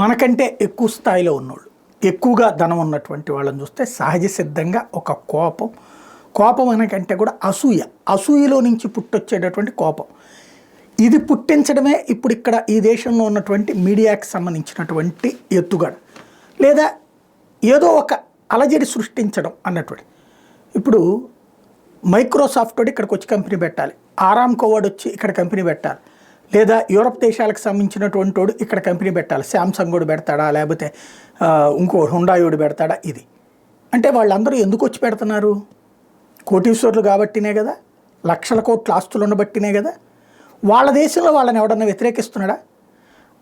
మనకంటే ఎక్కువ స్థాయిలో ఉన్నోళ్ళు, ఎక్కువగా ధనం ఉన్నటువంటి వాళ్ళని చూస్తే సహజ సిద్ధంగా ఒక కోపం అనకంటే కూడా అసూయలో నుంచి పుట్టొచ్చేటటువంటి కోపం. ఇది పుట్టించడమే ఇప్పుడు ఇక్కడ ఈ దేశంలో ఉన్నటువంటి మీడియాకి సంబంధించినటువంటి ఎత్తుగడ, లేదా ఏదో ఒక అలజడి సృష్టించడం అన్నటువంటి. ఇప్పుడు మైక్రోసాఫ్ట్ వాడు ఇక్కడికి వచ్చి కంపెనీ పెట్టాలి, ఆరామ్కో వాడు వచ్చి ఇక్కడ కంపెనీ పెట్టాలి, లేదా యూరప్ దేశాలకు సంబంధించినటువంటి వాడు ఇక్కడ కంపెనీ పెట్టాలి, శాంసంగ్ వాడు పెడతాడా, లేకపోతే ఇంకో హుండాయోడు పెడతాడా. ఇది అంటే వాళ్ళందరూ ఎందుకు వచ్చి పెడుతున్నారు? కోటీశ్వరులు కాబట్టినే కదా, లక్షల కోట్ల ఆస్తులు ఉండబట్టినే కదా. వాళ్ళ దేశంలో వాళ్ళని ఎవడన్నా వ్యతిరేకిస్తున్నాడా?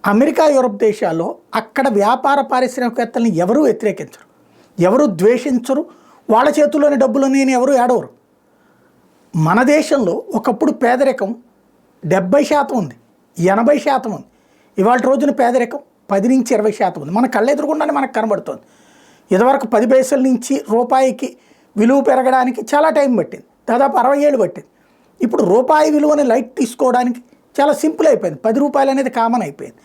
అమెరికా యూరప్ దేశాల్లో అక్కడ వ్యాపార పారిశ్రామికవేత్తల్ని ఎవరూ వ్యతిరేకించరు, ఎవరు ద్వేషించరు, వాళ్ళ చేతుల్లోని డబ్బులని ఎవరు ఏడవరు. మన దేశంలో ఒకప్పుడు పేదరికం 70% ఉంది, 80% ఉంది. ఇవాళ రోజున పేదరికం 10 నుంచి 20% ఉంది. మన కళ్ళెదురుగుండానే మనకు కనబడుతుంది. ఇదివరకు 10 పైసల నుంచి రూపాయికి విలువ పెరగడానికి చాలా టైం పట్టింది, దాదాపు 60 ఏళ్ళు పట్టింది. ఇప్పుడు రూపాయి విలువని లైట్ తీసుకోవడానికి చాలా సింపుల్ అయిపోయింది. 10 రూపాయలు అనేది కామన్ అయిపోయింది.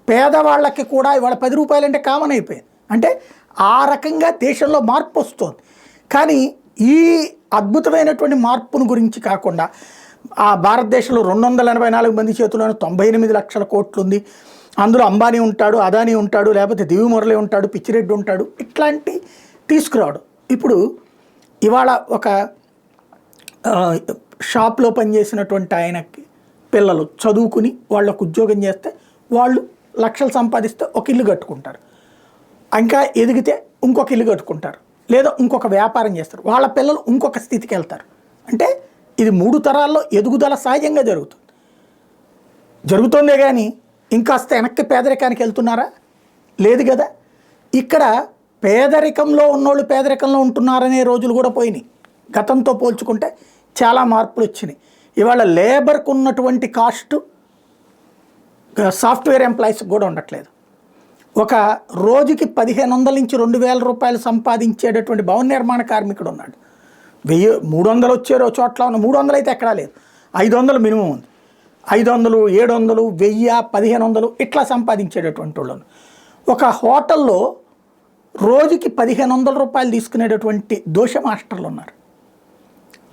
పేదవాళ్ళకి కూడా ఇవాళ 10 రూపాయలు అంటే కామన్ అయిపోయింది. అంటే ఆ రకంగా దేశంలో మార్పు వస్తుంది. కానీ ఈ అద్భుతమైనటువంటి మార్పును గురించి కాకుండా ఆ భారతదేశంలో 284 మంది చేతుల్లోనే 98 లక్షల కోట్లు ఉంది, అందులో అంబానీ ఉంటాడు, అదానీ ఉంటాడు, లేకపోతే దివిమురళి ఉంటాడు, పిచ్చిరెడ్డి ఉంటాడు, ఇట్లాంటి తీసుకురావడం. ఇప్పుడు ఇవాళ ఒక షాప్లో పనిచేసినటువంటి ఆయనకి పిల్లలు చదువుకుని వాళ్ళకు ఉద్యోగం చేస్తే వాళ్ళు లక్షలు సంపాదిస్తే ఒక ఇల్లు కట్టుకుంటారు, ఇంకా ఎదిగితే ఇంకొక ఇల్లు కట్టుకుంటారు, లేదా ఇంకొక వ్యాపారం చేస్తారు, వాళ్ళ పిల్లలు ఇంకొక స్థితికి వెళ్తారు. అంటే ఇది 3 తరాల్లో ఎదుగుదల సహజంగా జరుగుతుందే కానీ ఇంకాస్త వెనక్కి పేదరికానికి వెళ్తున్నారా? లేదు కదా. ఇక్కడ పేదరికంలో ఉన్నోళ్ళు పేదరికంలో ఉంటున్నారనే రోజులు కూడా పోయినాయి. గతంతో పోల్చుకుంటే చాలా మార్పులు వచ్చినాయి. ఇవాళ లేబర్కు ఉన్నటువంటి కాస్ట్ సాఫ్ట్వేర్ ఎంప్లాయీస్కి కూడా ఉండట్లేదు. ఒక రోజుకి 1500 నుంచి 2000 రూపాయలు సంపాదించేటటువంటి భవన నిర్మాణ కార్మికుడు ఉన్నాడు. 300 వచ్చే చోట్ల ఉన్న 300 అయితే ఎక్కడా లేదు, 500 మినిమం ఉంది. 500, 700, 1000, 1500 ఇట్లా సంపాదించేటటువంటి వాళ్ళు. ఒక హోటల్లో రోజుకి 1500 రూపాయలు తీసుకునేటటువంటి దోశ మాస్టర్లు ఉన్నారు.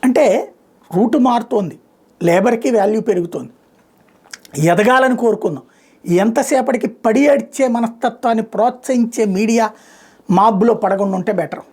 అంటే రూటు మారుతోంది, లేబర్కి వాల్యూ పెరుగుతోంది. ఎదగాలని కోరుకుందాం. ఎంతసేపటికి పడి అడిచే మనస్తత్వాన్ని ప్రోత్సహించే మీడియా మాబ్లో పడకుండా ఉంటే బెటర్.